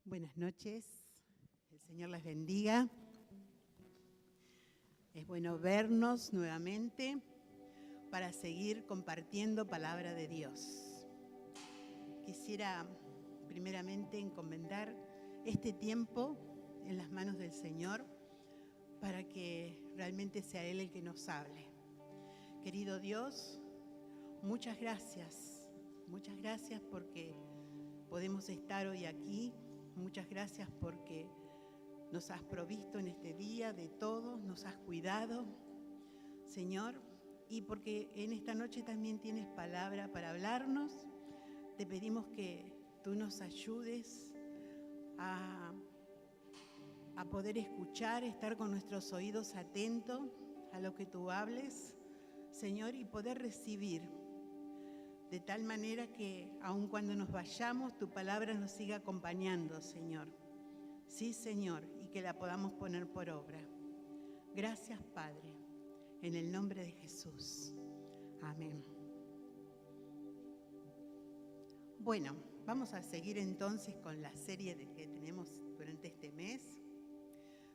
Buenas noches, el Señor les bendiga. Es bueno vernos nuevamente para seguir compartiendo palabra de Dios. Quisiera primeramente encomendar este tiempo en las manos del Señor para que realmente sea Él el que nos hable. Querido Dios, muchas gracias porque podemos estar hoy aquí. Muchas gracias porque nos has provisto en este día de todo, nos has cuidado, Señor, y porque en esta noche también tienes palabra para hablarnos. Te pedimos que tú nos ayudes a poder escuchar, estar con nuestros oídos atentos a lo que tú hables, Señor, y poder recibir de tal manera que aun cuando nos vayamos, tu palabra nos siga acompañando, Señor. Sí, Señor, y que la podamos poner por obra. Gracias, Padre, en el nombre de Jesús. Amén. Bueno, vamos a seguir entonces con la serie que tenemos durante este mes.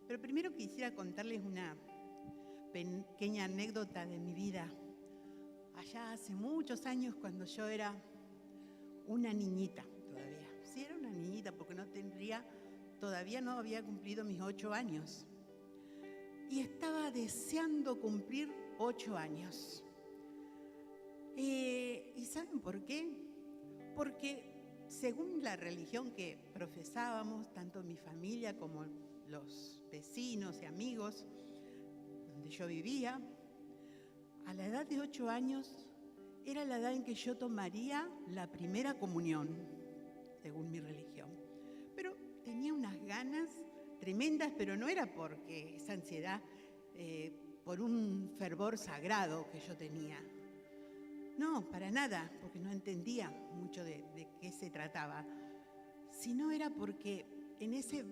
Pero primero quisiera contarles una pequeña anécdota de mi vida. Allá hace muchos años, cuando yo era una niñita todavía. Sí, era una niñita porque todavía no había cumplido mis 8 años. Y estaba deseando cumplir 8 años. ¿Y saben por qué? Porque según la religión que profesábamos, tanto mi familia como los vecinos y amigos donde yo vivía, a la edad de 8 años era la edad en que yo tomaría la primera comunión, según mi religión. Pero tenía unas ganas tremendas, pero no era porque esa ansiedad, por un fervor sagrado que yo tenía. No, para nada, porque no entendía mucho de qué se trataba. Sino era porque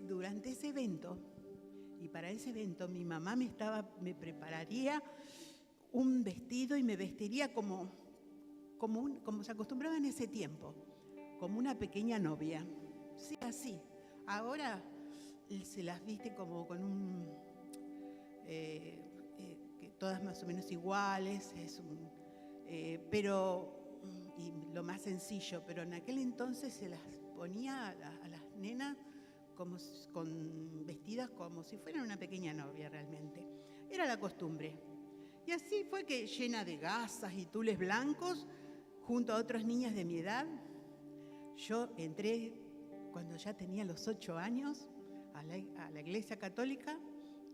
durante ese evento, y para ese evento mi mamá me prepararía un vestido y me vestiría como se acostumbraba en ese tiempo, como una pequeña novia. Sí, así. Ahora se las viste como con que todas más o menos iguales, y lo más sencillo, pero en aquel entonces se las ponía a las nenas vestidas como si fueran una pequeña novia realmente. Era la costumbre. Y así fue que, llena de gasas y tules blancos, junto a otras niñas de mi edad, yo entré cuando ya tenía los 8 años a la iglesia católica,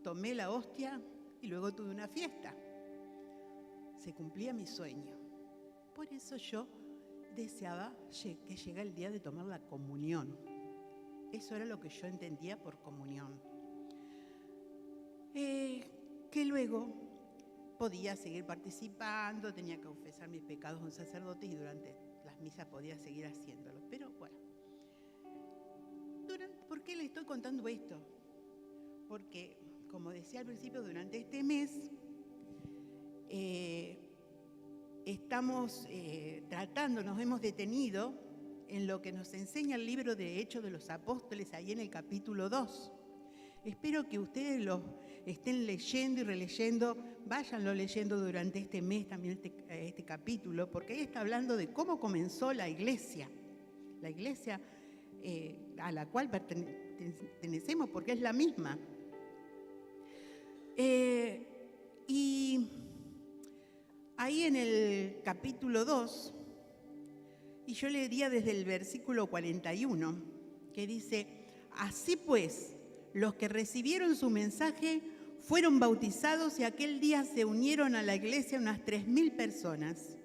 tomé la hostia y luego tuve una fiesta. Se cumplía mi sueño. Por eso yo deseaba que llegara el día de tomar la comunión. Eso era lo que yo entendía por comunión. Que luego podía seguir participando, tenía que confesar mis pecados a un sacerdote y durante las misas podía seguir haciéndolo. Pero bueno, ¿por qué le estoy contando esto? Porque, como decía al principio, durante este mes nos hemos detenido en lo que nos enseña el libro de Hechos de los Apóstoles, ahí en el capítulo 2. Espero que ustedes lo estén leyendo y releyendo, váyanlo leyendo durante este mes también este capítulo, porque ahí está hablando de cómo comenzó la iglesia a la cual pertenecemos, porque es la misma. Y ahí en el capítulo 2, y yo leería desde el versículo 41, que dice: así pues, los que recibieron su mensaje fueron bautizados y aquel día se unieron a la iglesia unas 3.000 personas.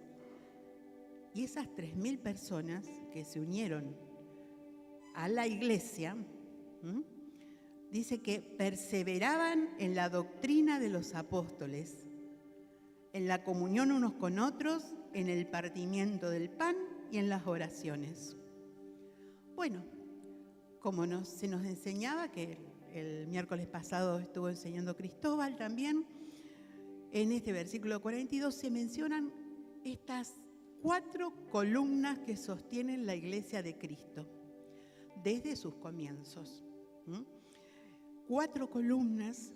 Y esas 3.000 personas que se unieron a la iglesia, dice que perseveraban en la doctrina de los apóstoles, en la comunión unos con otros, en el partimiento del pan y en las oraciones. Bueno, como se nos enseñaba, que el miércoles pasado estuvo enseñando Cristóbal también, en este versículo 42 se mencionan estas 4 columnas que sostienen la iglesia de Cristo. desde sus comienzos. 4 columnas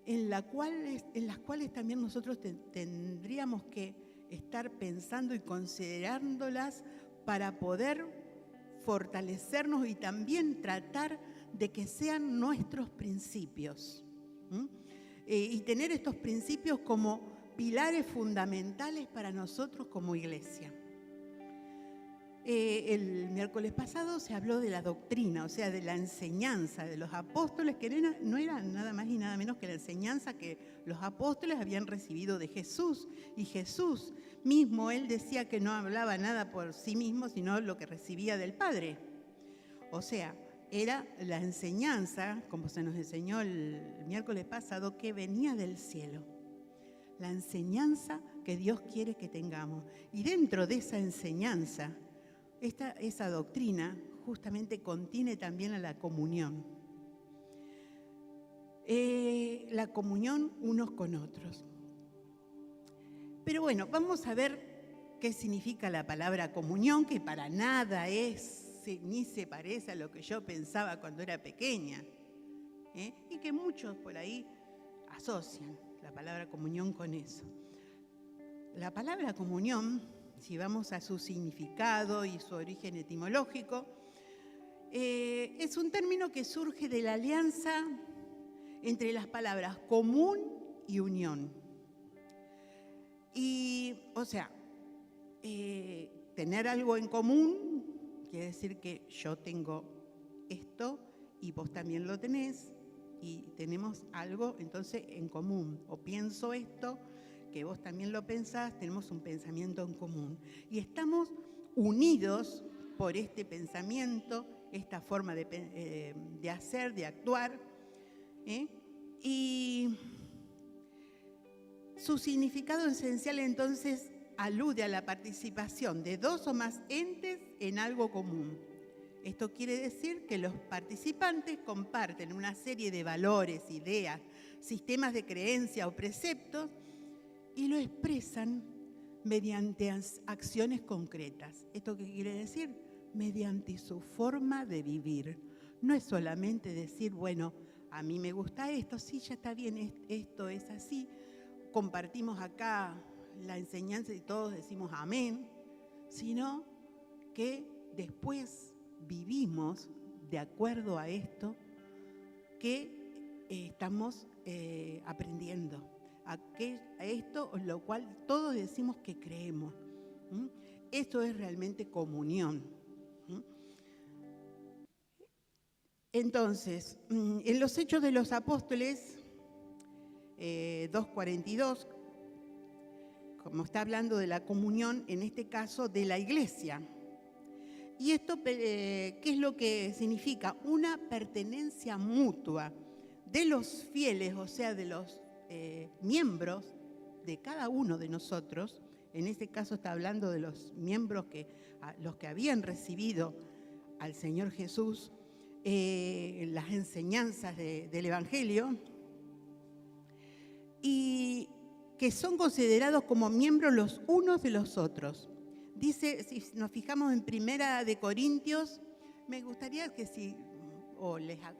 en las cuales también nosotros tendríamos que estar pensando y considerándolas para poder fortalecernos y también tratar de que sean nuestros principios. Y tener estos principios como pilares fundamentales para nosotros como iglesia. El miércoles pasado se habló de la doctrina, o sea, de la enseñanza de los apóstoles, que no era nada más y nada menos que la enseñanza que los apóstoles habían recibido de Jesús. Y Jesús mismo, él decía que no hablaba nada por sí mismo, sino lo que recibía del Padre. O sea, era la enseñanza, como se nos enseñó el miércoles pasado, que venía del cielo. La enseñanza que Dios quiere que tengamos. Y dentro de esa enseñanza, esa doctrina justamente contiene también a la comunión. La comunión unos con otros. Pero bueno, vamos a ver qué significa la palabra comunión, que para nada ni se parece a lo que yo pensaba cuando era pequeña. Y que muchos por ahí asocian la palabra comunión con eso. La palabra comunión, si vamos a su significado y su origen etimológico, es un término que surge de la alianza entre las palabras común y unión. Y, o sea, tener algo en común quiere decir que yo tengo esto y vos también lo tenés y tenemos algo entonces en común. O pienso esto, que vos también lo pensás, tenemos un pensamiento en común. Y estamos unidos por este pensamiento, esta forma de hacer, de actuar. Y su significado esencial entonces alude a la participación de 2 o más entes en algo común. Esto quiere decir que los participantes comparten una serie de valores, ideas, sistemas de creencia o preceptos y lo expresan mediante acciones concretas. ¿Esto qué quiere decir? Mediante su forma de vivir. No es solamente decir, bueno, a mí me gusta esto, sí, ya está bien, esto es así. Compartimos acá la enseñanza y todos decimos amén, sino que después vivimos de acuerdo a esto que estamos aprendiendo. A esto, lo cual todos decimos que creemos. Esto es realmente comunión. Entonces, en los Hechos de los Apóstoles 2:42, como está hablando de la comunión, en este caso de la iglesia. ¿Y esto qué es lo que significa? Una pertenencia mutua de los fieles, o sea, de los miembros de cada uno de nosotros. En este caso está hablando de los miembros los que habían recibido al Señor Jesús, las enseñanzas del Evangelio, y que son considerados como miembros los unos de los otros. Dice, si nos fijamos en 1 de Corintios, me gustaría que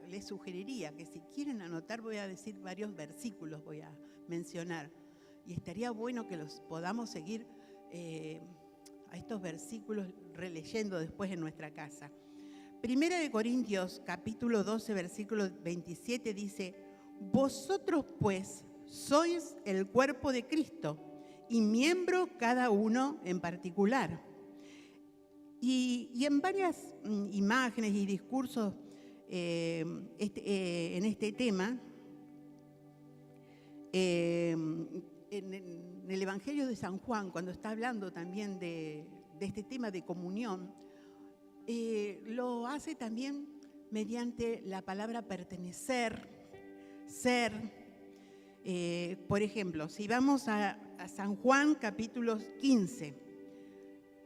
les sugeriría que si quieren anotar, voy a decir varios versículos, voy a mencionar. Y estaría bueno que los podamos seguir a estos versículos releyendo después en nuestra casa. 1 de Corintios, capítulo 12, versículo 27, dice, vosotros pues sois el cuerpo de Cristo y miembro cada uno en particular. Y en varias imágenes y discursos en este tema, en el Evangelio de San Juan, cuando está hablando también de este tema de comunión, lo hace también mediante la palabra pertenecer, ser. Por ejemplo, si vamos a San Juan capítulo 15,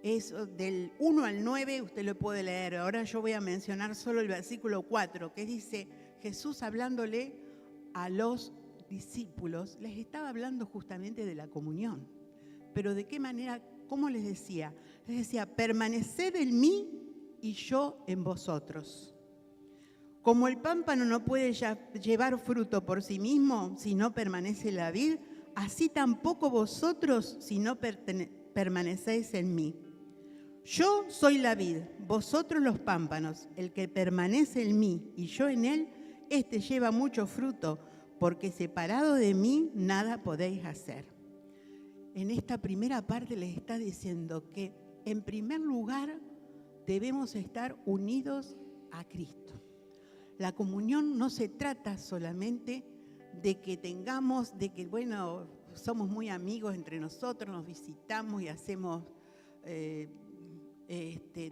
eso del 1 al 9, usted lo puede leer. Ahora yo voy a mencionar solo el versículo 4, que dice, Jesús hablándole a los discípulos, les estaba hablando justamente de la comunión. Pero ¿de qué manera? ¿Cómo les decía? Les decía, permaneced en mí y yo en vosotros. Como el pámpano no puede llevar fruto por sí mismo si no permanece la vid, así tampoco vosotros si no permanecéis en mí. Yo soy la vid, vosotros los pámpanos. El que permanece en mí y yo en él, éste lleva mucho fruto, porque separado de mí nada podéis hacer. En esta primera parte les está diciendo que en primer lugar debemos estar unidos a Cristo. La comunión no se trata solamente de que somos muy amigos entre nosotros, nos visitamos y hacemos,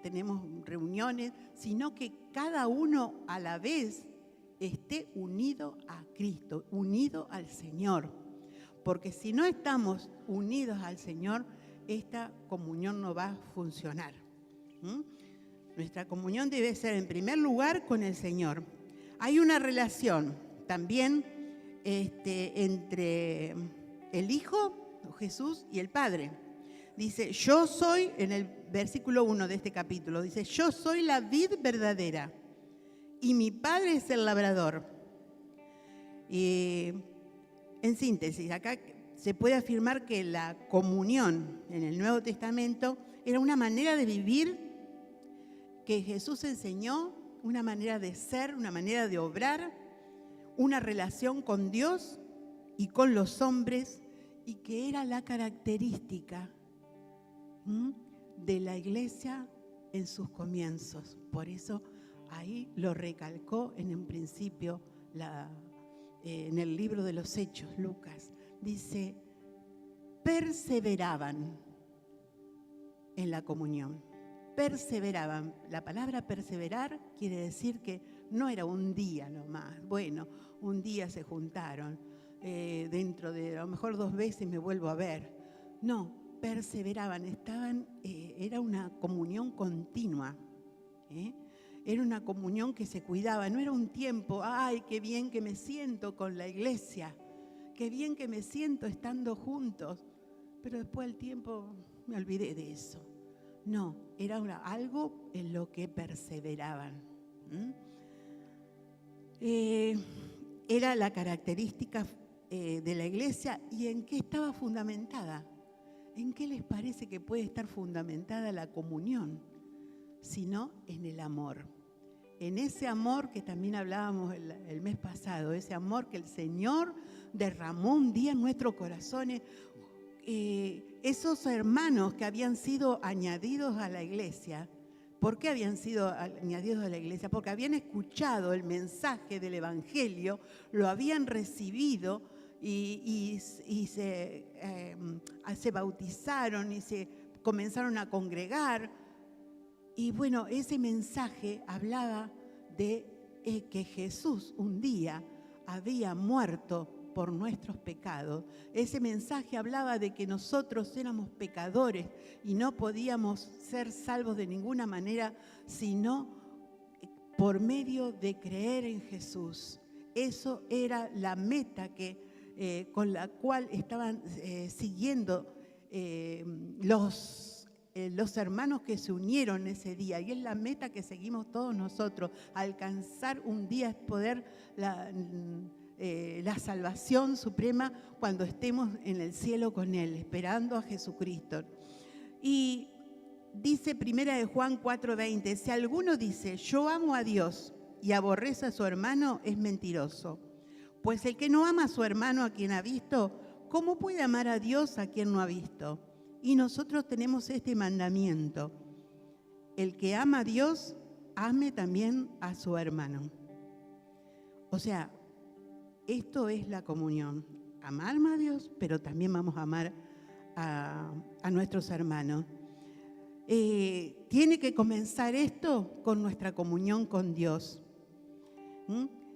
tenemos reuniones, sino que cada uno a la vez esté unido a Cristo, unido al Señor. Porque si no estamos unidos al Señor, esta comunión no va a funcionar. Nuestra comunión debe ser en primer lugar con el Señor. Hay una relación también entre el Hijo, Jesús, y el Padre. Dice, yo soy, en el versículo 1 de este capítulo, dice, yo soy la vid verdadera y mi Padre es el labrador. Y en síntesis, acá se puede afirmar que la comunión en el Nuevo Testamento era una manera de vivir que Jesús enseñó, una manera de ser, una manera de obrar, una relación con Dios y con los hombres, y que era la característica de la iglesia en sus comienzos. Por eso ahí lo recalcó en un principio en el libro de los Hechos, Lucas. Dice, perseveraban en la comunión. Perseveraban. La palabra perseverar quiere decir que no era un día nomás. Bueno, un día se juntaron, dentro de a lo mejor 2 veces me vuelvo a ver. No, perseveraban, era una comunión continua. Era una comunión que se cuidaba, no era un tiempo, ay, qué bien que me siento con la iglesia, qué bien que me siento estando juntos, pero después del tiempo me olvidé de eso. No, era algo en lo que perseveraban. Era la característica de la iglesia. ¿Y en qué estaba fundamentada? ¿En qué les parece que puede estar fundamentada la comunión? Sino en el amor. En ese amor que también hablábamos el mes pasado, ese amor que el Señor derramó un día en nuestros corazones. Esos hermanos que habían sido añadidos a la iglesia, ¿por qué habían sido añadidos a la iglesia? Porque habían escuchado el mensaje del Evangelio, lo habían recibido y se bautizaron y se comenzaron a congregar. Y bueno, ese mensaje hablaba de que Jesús un día había muerto por nuestros pecados. Ese mensaje hablaba de que nosotros éramos pecadores y no podíamos ser salvos de ninguna manera, sino por medio de creer en Jesús. Eso era la meta con la cual estaban siguiendo los hermanos que se unieron ese día, y es la meta que seguimos todos nosotros, alcanzar un día poder la salvación suprema cuando estemos en el cielo con Él, esperando a Jesucristo. Y dice 1 Juan 4:20, si alguno dice, yo amo a Dios y aborrece a su hermano, es mentiroso. Pues el que no ama a su hermano a quien ha visto, ¿cómo puede amar a Dios a quien no ha visto? Y nosotros tenemos este mandamiento, el que ama a Dios, ame también a su hermano. O sea, esto es la comunión, amar a Dios, pero también vamos a amar a nuestros hermanos. Tiene que comenzar esto con nuestra comunión con Dios.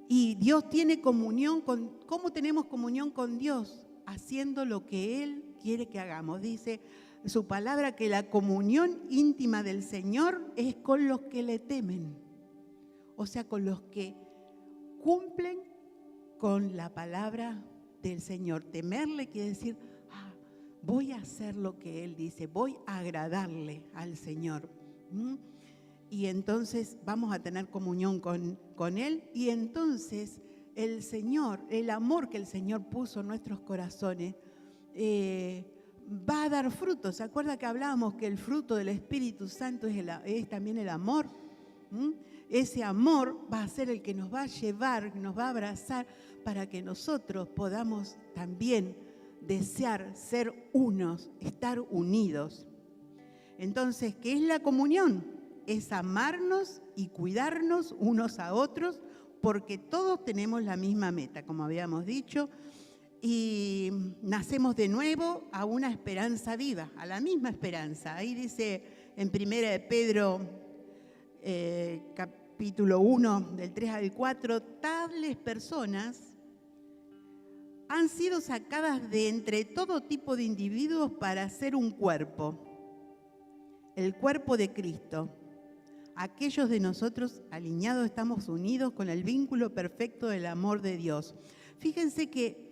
Y Dios tiene comunión ¿cómo tenemos comunión con Dios? Haciendo lo que Él quiere que hagamos. Dice su palabra que la comunión íntima del Señor es con los que le temen. O sea, con los que cumplen con la palabra del Señor. Temerle quiere decir, voy a hacer lo que Él dice, voy a agradarle al Señor. y entonces vamos a tener comunión con Él, y entonces el Señor, el amor que el Señor puso en nuestros corazones, va a dar frutos. ¿Se acuerda que hablábamos que el fruto del Espíritu Santo es también el amor? Ese amor va a ser el que nos va a llevar, nos va a abrazar para que nosotros podamos también desear ser unos, estar unidos. Entonces, ¿qué es la comunión? Es amarnos y cuidarnos unos a otros, porque todos tenemos la misma meta, como habíamos dicho, y nacemos de nuevo a una esperanza viva, a la misma esperanza. Ahí dice en 1 de Pedro, capítulo 1, del 3 al 4, tales personas han sido sacadas de entre todo tipo de individuos para hacer un cuerpo, el cuerpo de Cristo. Aquellos de nosotros alineados estamos unidos con el vínculo perfecto del amor de Dios. Fíjense que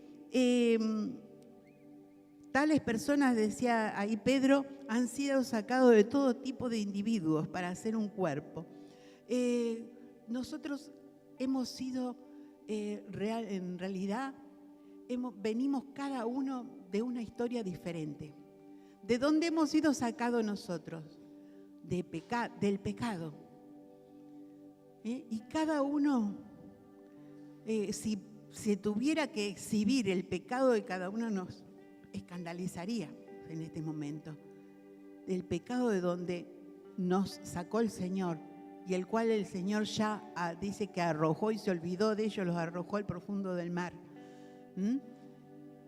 tales personas, decía ahí Pedro, han sido sacados de todo tipo de individuos para hacer un cuerpo. Nosotros hemos sido, en realidad, venimos cada uno de una historia diferente. ¿De dónde hemos sido sacados nosotros? Del pecado. Y cada uno, si se tuviera que exhibir el pecado de cada uno, nos escandalizaría en este momento. El pecado de donde nos sacó el Señor, y el cual el Señor ya dice que arrojó y se olvidó de ellos, los arrojó al profundo del mar.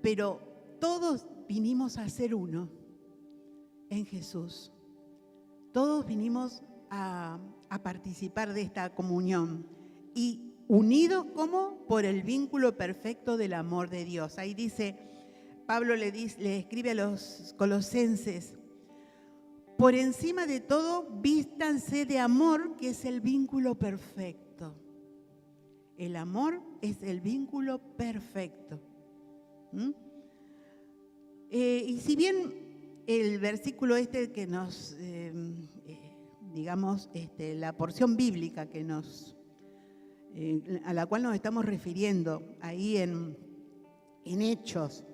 Pero todos vinimos a ser uno en Jesús. Todos vinimos a participar de esta comunión y unidos como por el vínculo perfecto del amor de Dios. Ahí dice, Pablo le escribe a los colosenses, por encima de todo, vístanse de amor, que es el vínculo perfecto. El amor es el vínculo perfecto. Y si bien el versículo que nos, la porción bíblica que a la cual nos estamos refiriendo ahí en Hechos,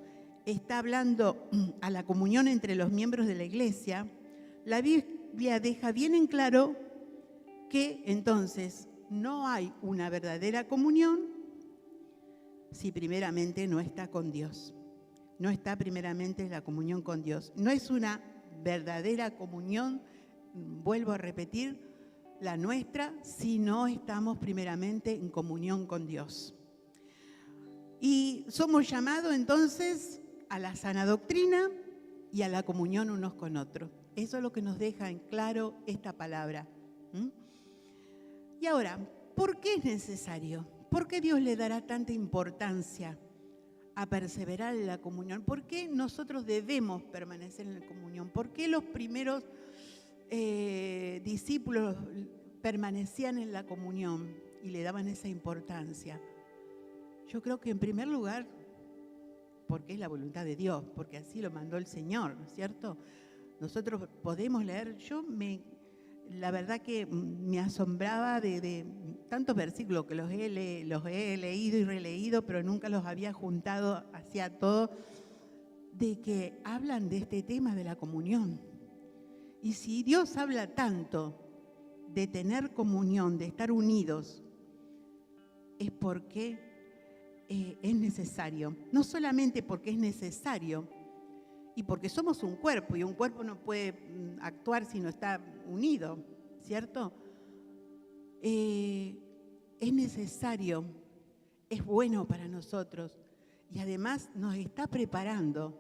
está hablando a la comunión entre los miembros de la iglesia, la Biblia deja bien en claro que entonces no hay una verdadera comunión si primeramente no está con Dios. No está primeramente la comunión con Dios. No es una verdadera comunión, vuelvo a repetir, la nuestra, si no estamos primeramente en comunión con Dios. Y somos llamados entonces a la sana doctrina y a la comunión unos con otros. Eso es lo que nos deja en claro esta palabra. Y ahora, ¿por qué es necesario? ¿Por qué Dios le dará tanta importancia a perseverar en la comunión? ¿Por qué nosotros debemos permanecer en la comunión? ¿Por qué los primeros discípulos permanecían en la comunión y le daban esa importancia? Yo creo que en primer lugar, porque es la voluntad de Dios, porque así lo mandó el Señor, ¿no es cierto? Nosotros podemos leer, la verdad que me asombraba de tantos versículos que los he leído y releído, pero nunca los había juntado hacia todo, de que hablan de este tema de la comunión. Y si Dios habla tanto de tener comunión, de estar unidos, es porque es necesario. No solamente porque es necesario, y porque somos un cuerpo, y un cuerpo no puede actuar si no está unido, ¿cierto? Es necesario, es bueno para nosotros, y además nos está preparando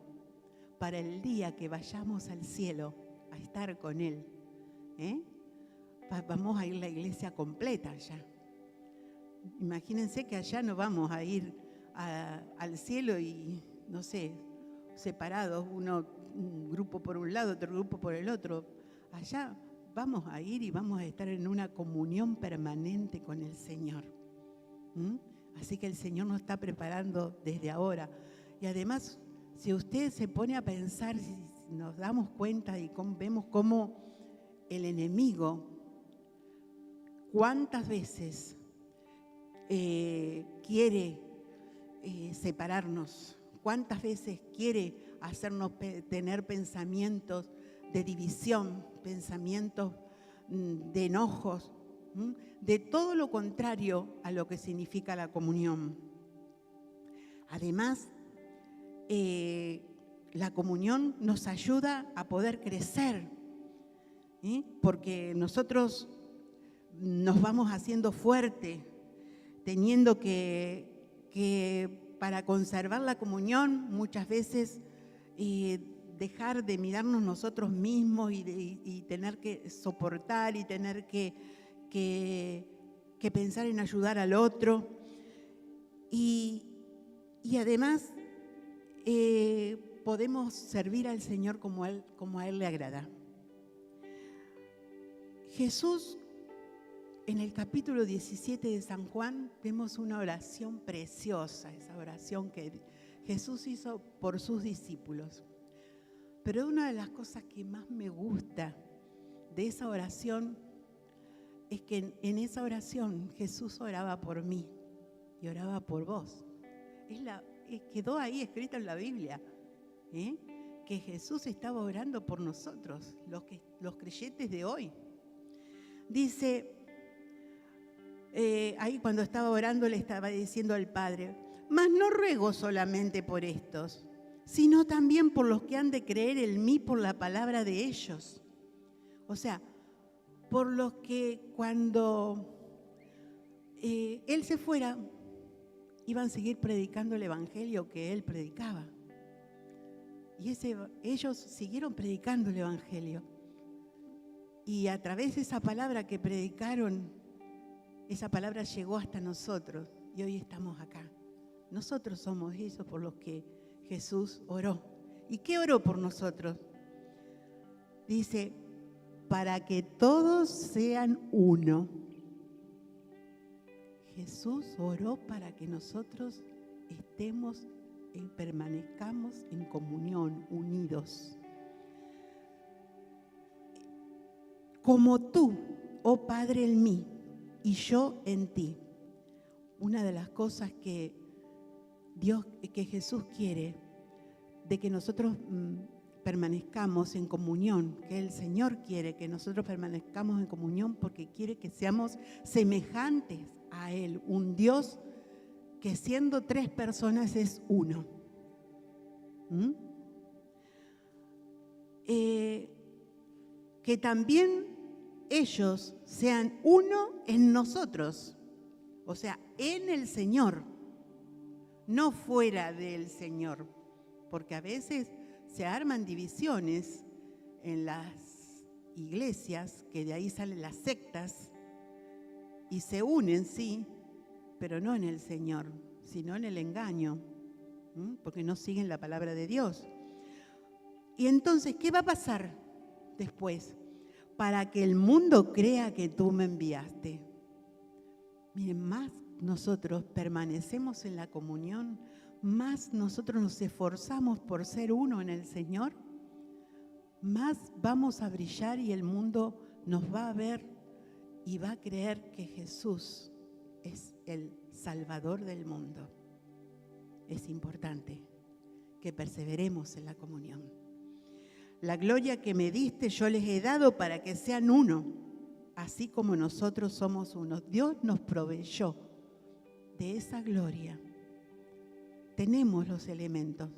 para el día que vayamos al cielo a estar con Él. Vamos a ir a la iglesia completa allá. Imagínense que allá no vamos a ir al cielo y, no sé, separados, un grupo por un lado, otro grupo por el otro. Allá vamos a ir y vamos a estar en una comunión permanente con el Señor. Así que el Señor nos está preparando desde ahora. Y además, si usted se pone a pensar, si nos damos cuenta y vemos cómo el enemigo cuántas veces quiere separarnos, cuántas veces quiere hacernos tener pensamientos de división, pensamientos de enojos, de todo lo contrario a lo que significa la comunión. Además, la comunión nos ayuda a poder crecer, porque nosotros nos vamos haciendo fuertes, teniendo que para conservar la comunión muchas veces dejar de mirarnos nosotros mismos y tener que soportar y tener que pensar en ayudar al otro. Y además podemos servir al Señor como a Él le agrada. Jesús, en el capítulo 17 de San Juan, vemos una oración preciosa, esa oración que Jesús hizo por sus discípulos. Pero una de las cosas que más me gusta de esa oración es que en esa oración Jesús oraba por mí y oraba por vos. Quedó ahí escrito en la Biblia, que Jesús estaba orando por nosotros, los creyentes de hoy. Dice, ahí cuando estaba orando le estaba diciendo al Padre: mas no ruego solamente por estos, sino también por los que han de creer en mí por la palabra de ellos. O sea, por los que cuando Él se fuera, iban a seguir predicando el evangelio que Él predicaba. Y ellos siguieron predicando el evangelio. Y a través de esa palabra que predicaron, esa palabra llegó hasta nosotros y hoy estamos acá. Nosotros somos esos por los que Jesús oró. ¿Y qué oró por nosotros? Dice, para que todos sean uno. Jesús oró para que nosotros estemos y permanezcamos en comunión, unidos. Como tú, oh Padre, en mí y yo en ti. Una de las cosas que Jesús quiere, de que nosotros permanezcamos en comunión, que el Señor quiere que nosotros permanezcamos en comunión porque quiere que seamos semejantes a Él, un Dios que siendo tres personas es uno. Que también ellos sean uno en nosotros, o sea, en el Señor, no fuera del Señor, porque a veces se arman divisiones en las iglesias, que de ahí salen las sectas, y se unen, sí, pero no en el Señor, sino en el engaño, porque no siguen la palabra de Dios. Y entonces, ¿qué va a pasar después? Para que el mundo crea que tú me enviaste. Miren, más nosotros permanecemos en la comunión, más nosotros nos esforzamos por ser uno en el Señor, más vamos a brillar y el mundo nos va a ver y va a creer que Jesús es el Salvador del mundo. Es importante que perseveremos en la comunión. La gloria que me diste yo les he dado para que sean uno, así como nosotros somos uno. Dios nos proveyó de esa gloria. Tenemos los elementos,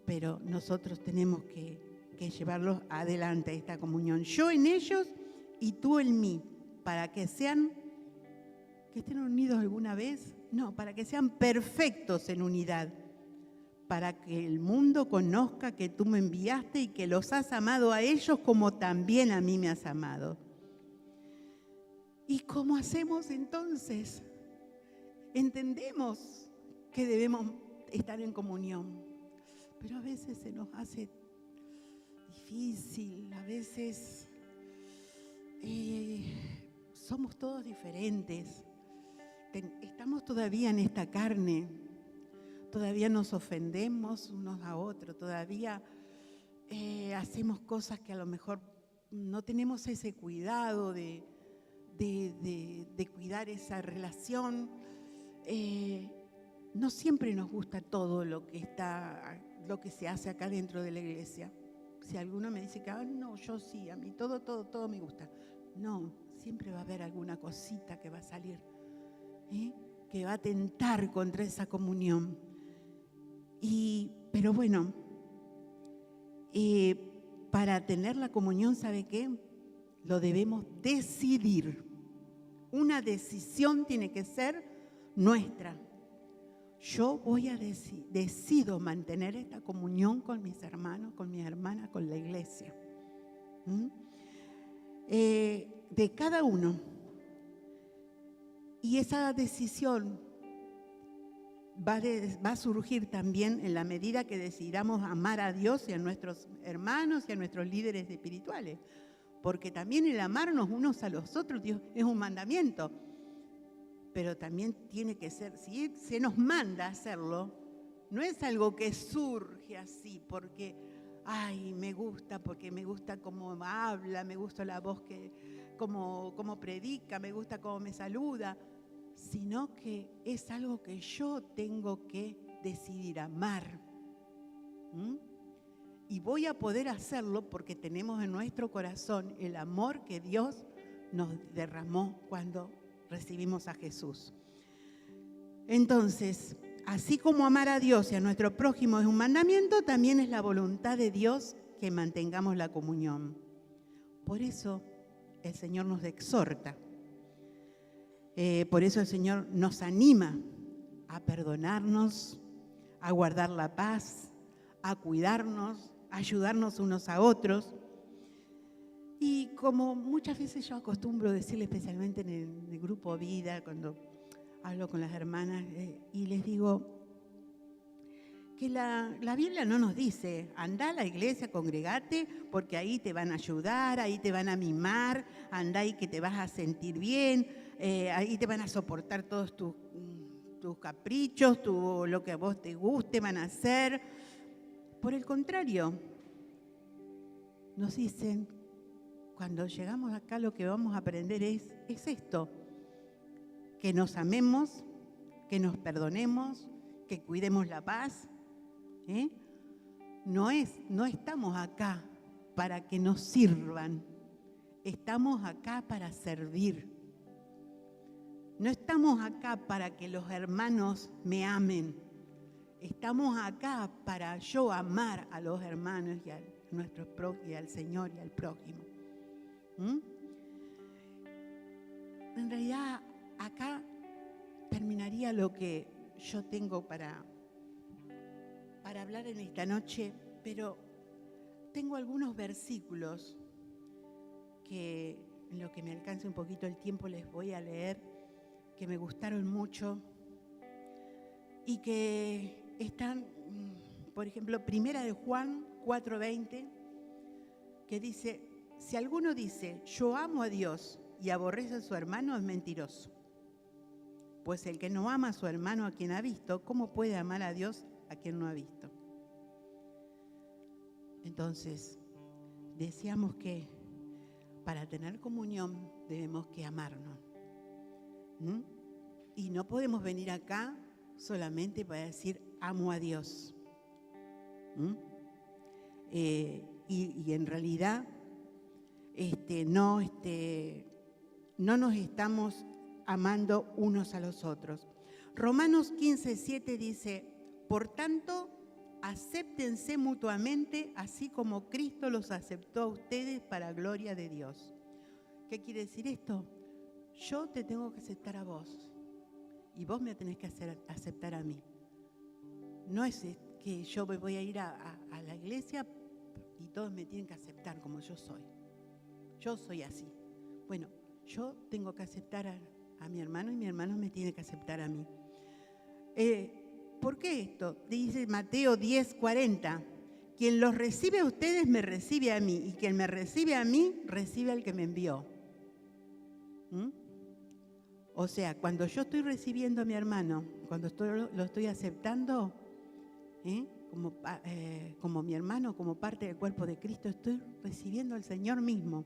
pero nosotros tenemos que llevarlos adelante, esta comunión. Yo en ellos y tú en mí, para que estén unidos alguna vez. No, para que sean perfectos en unidad, para que el mundo conozca que tú me enviaste y que los has amado a ellos como también a mí me has amado. ¿Y cómo hacemos entonces? Entendemos que debemos estar en comunión, pero a veces se nos hace difícil, a veces somos todos diferentes, estamos todavía en esta carne. Todavía nos ofendemos unos a otros, todavía hacemos cosas que a lo mejor no tenemos ese cuidado de de cuidar esa relación. No siempre nos gusta todo lo que se hace acá dentro de la iglesia. Si alguno me dice que no, yo sí, a mí todo me gusta. No, siempre va a haber alguna cosita que va a salir, que va a atentar contra esa comunión. Pero bueno, para tener la comunión, ¿sabe qué? Lo debemos decidir. Una decisión tiene que ser nuestra. Yo decido mantener esta comunión con mis hermanos, con mis hermanas, con la iglesia. De cada uno. Y esa decisión va a surgir también en la medida que decidamos amar a Dios y a nuestros hermanos y a nuestros líderes espirituales. Porque también el amarnos unos a los otros, Dios, es un mandamiento. Pero también tiene que ser, si se nos manda a hacerlo, no es algo que surge así porque, me gusta cómo habla, me gusta la voz cómo predica, me gusta cómo me saluda, sino que es algo que yo tengo que decidir amar. Y voy a poder hacerlo porque tenemos en nuestro corazón el amor que Dios nos derramó cuando recibimos a Jesús. Entonces, así como amar a Dios y a nuestro prójimo es un mandamiento, también es la voluntad de Dios que mantengamos la comunión. Por eso el Señor nos exhorta. Por eso el Señor nos anima a perdonarnos, a guardar la paz, a cuidarnos, a ayudarnos unos a otros. Y como muchas veces yo acostumbro decirle, especialmente en el grupo Vida, cuando hablo con las hermanas, y les digo que la Biblia no nos dice, anda a la iglesia, congregate, porque ahí te van a ayudar, ahí te van a mimar, anda ahí que te vas a sentir bien, ahí te van a soportar todos tus caprichos, lo que a vos te guste van a hacer. Por el contrario, nos dicen, cuando llegamos acá lo que vamos a aprender es esto, que nos amemos, que nos perdonemos, que cuidemos la paz. No estamos acá para que nos sirvan, estamos acá para servir. No estamos acá para que los hermanos me amen, estamos acá para yo amar a los hermanos y al Señor y al prójimo. En realidad, acá terminaría lo que yo tengo para hablar en esta noche, pero tengo algunos versículos que, en lo que me alcance un poquito el tiempo, les voy a leer, que me gustaron mucho y que están, por ejemplo, Primera de Juan 4:20, que dice: si alguno dice, yo amo a Dios y aborrece a su hermano, es mentiroso. Pues el que no ama a su hermano a quien ha visto, ¿cómo puede amar a Dios a quien no ha visto? Entonces, decíamos que para tener comunión debemos que amarnos. Y no podemos venir acá solamente para decir, amo a Dios. Y en realidad no nos estamos amando unos a los otros. Romanos 15:7 dice, por tanto, acéptense mutuamente, así como Cristo los aceptó a ustedes para gloria de Dios. ¿Qué quiere decir esto? Yo te tengo que aceptar a vos y vos me tenés que aceptar a mí. No es que yo voy a ir a la iglesia y todos me tienen que aceptar como yo soy. Yo soy así. Bueno, yo tengo que aceptar a mi hermano y mi hermano me tiene que aceptar a mí. ¿Por qué esto? Dice Mateo 10:40. Quien los recibe a ustedes me recibe a mí, y quien me recibe a mí recibe al que me envió. O sea, cuando yo estoy recibiendo a mi hermano, cuando lo estoy aceptando, como mi hermano, como parte del cuerpo de Cristo, estoy recibiendo al Señor mismo.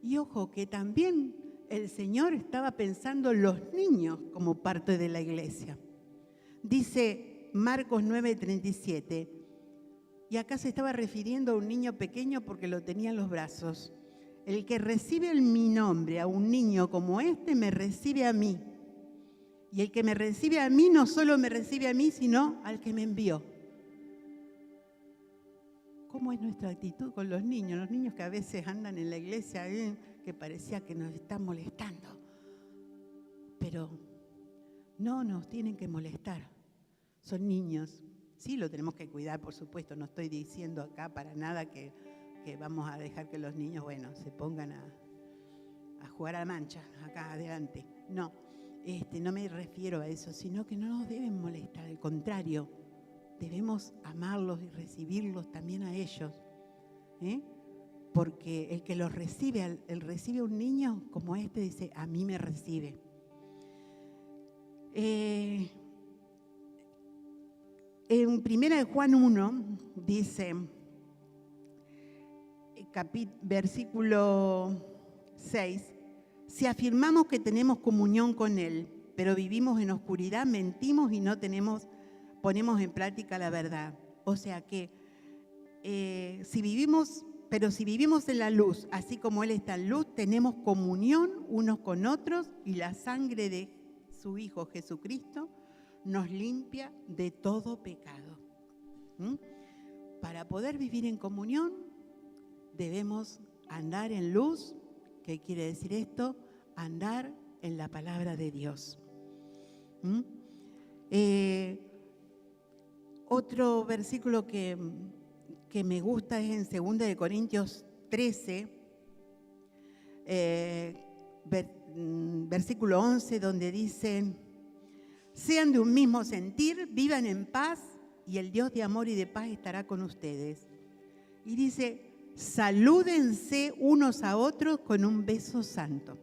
Y ojo, que también el Señor estaba pensando en los niños como parte de la iglesia. Dice Marcos 9:37, y acá se estaba refiriendo a un niño pequeño porque lo tenía en los brazos. El que recibe en mi nombre a un niño como este, me recibe a mí. Y el que me recibe a mí, no solo me recibe a mí, sino al que me envió. ¿Cómo es nuestra actitud con los niños? Los niños que a veces andan en la iglesia, que parecía que nos están molestando. Pero no nos tienen que molestar. Son niños. Sí, lo tenemos que cuidar, por supuesto. No estoy diciendo acá para nada que vamos a dejar que los niños, se pongan a jugar a la mancha acá adelante. No, no me refiero a eso, sino que no nos deben molestar. Al contrario, debemos amarlos y recibirlos también a ellos. Porque el que los recibe, recibe a un niño como este, dice, a mí me recibe. En 1 Juan 1 dice, versículo 6, si afirmamos que tenemos comunión con Él, pero vivimos en oscuridad, mentimos y no ponemos en práctica la verdad. O sea que si vivimos en la luz, así como Él está en luz, tenemos comunión unos con otros y la sangre de su Hijo Jesucristo nos limpia de todo pecado. Para poder vivir en comunión, debemos andar en luz. ¿Qué quiere decir esto? Andar en la palabra de Dios. Otro versículo que me gusta es en 2 Corintios 13, versículo 11, donde dice, sean de un mismo sentir, vivan en paz, y el Dios de amor y de paz estará con ustedes. Y dice, salúdense unos a otros con un beso santo.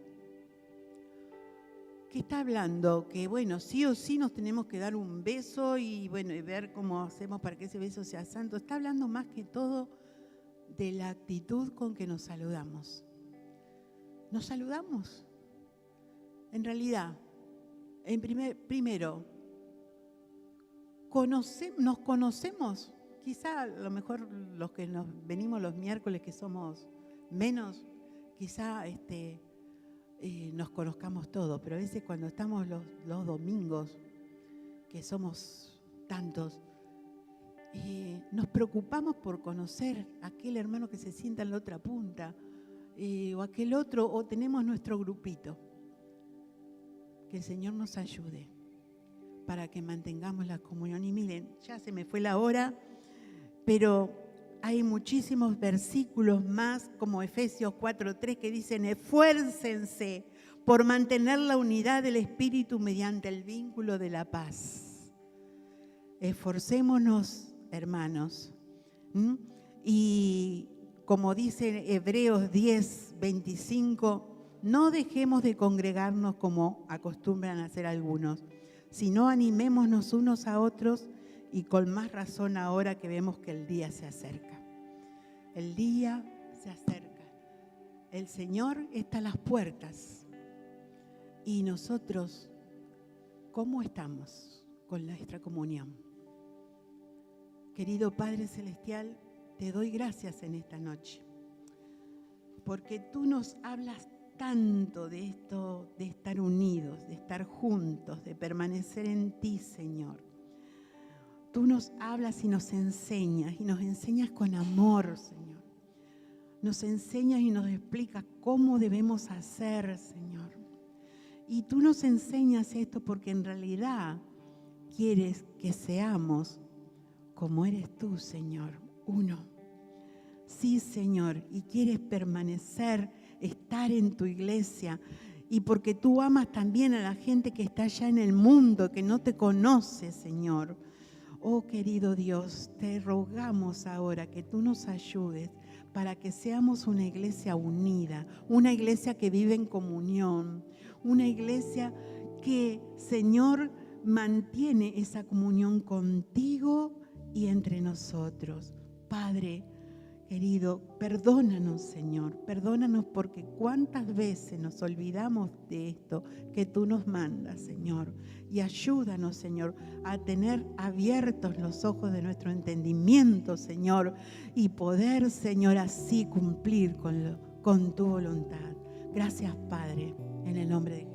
¿Qué está hablando? Que sí o sí nos tenemos que dar un beso y ver cómo hacemos para que ese beso sea santo. Está hablando más que todo de la actitud con que nos saludamos. Nos saludamos. En realidad, primero, nos conocemos. Quizá a lo mejor los que nos venimos los miércoles, que somos menos, quizá nos conozcamos todos, pero a veces cuando estamos los domingos, que somos tantos, nos preocupamos por conocer a aquel hermano que se sienta en la otra punta, o aquel otro, o tenemos nuestro grupito. Que el Señor nos ayude para que mantengamos la comunión. Y miren, ya se me fue la hora, pero hay muchísimos versículos más, como Efesios 4:3, que dicen, esfuércense por mantener la unidad del Espíritu mediante el vínculo de la paz. Esforcémonos, hermanos. Y como dice Hebreos 10:25, no dejemos de congregarnos como acostumbran a hacer algunos, sino animémonos unos a otros, y con más razón ahora que vemos que el día se acerca. El día se acerca. El Señor está a las puertas. Y nosotros, ¿cómo estamos con nuestra comunión? Querido Padre Celestial, te doy gracias en esta noche, porque tú nos hablas tanto de esto, de estar unidos, de estar juntos, de permanecer en ti, Señor. Tú nos hablas y nos enseñas con amor, Señor. Nos enseñas y nos explicas cómo debemos hacer, Señor. Y tú nos enseñas esto porque en realidad quieres que seamos como eres tú, Señor, uno. Sí, Señor, y quieres permanecer, estar en tu iglesia, y porque tú amas también a la gente que está allá en el mundo, que no te conoce, Señor. Oh, querido Dios, te rogamos ahora que tú nos ayudes para que seamos una iglesia unida, una iglesia que vive en comunión, una iglesia que, Señor, mantiene esa comunión contigo y entre nosotros. Padre, querido, perdónanos, Señor, perdónanos porque cuántas veces nos olvidamos de esto que tú nos mandas, Señor. Y ayúdanos, Señor, a tener abiertos los ojos de nuestro entendimiento, Señor, y poder, Señor, así cumplir con tu voluntad. Gracias, Padre, en el nombre de Jesús.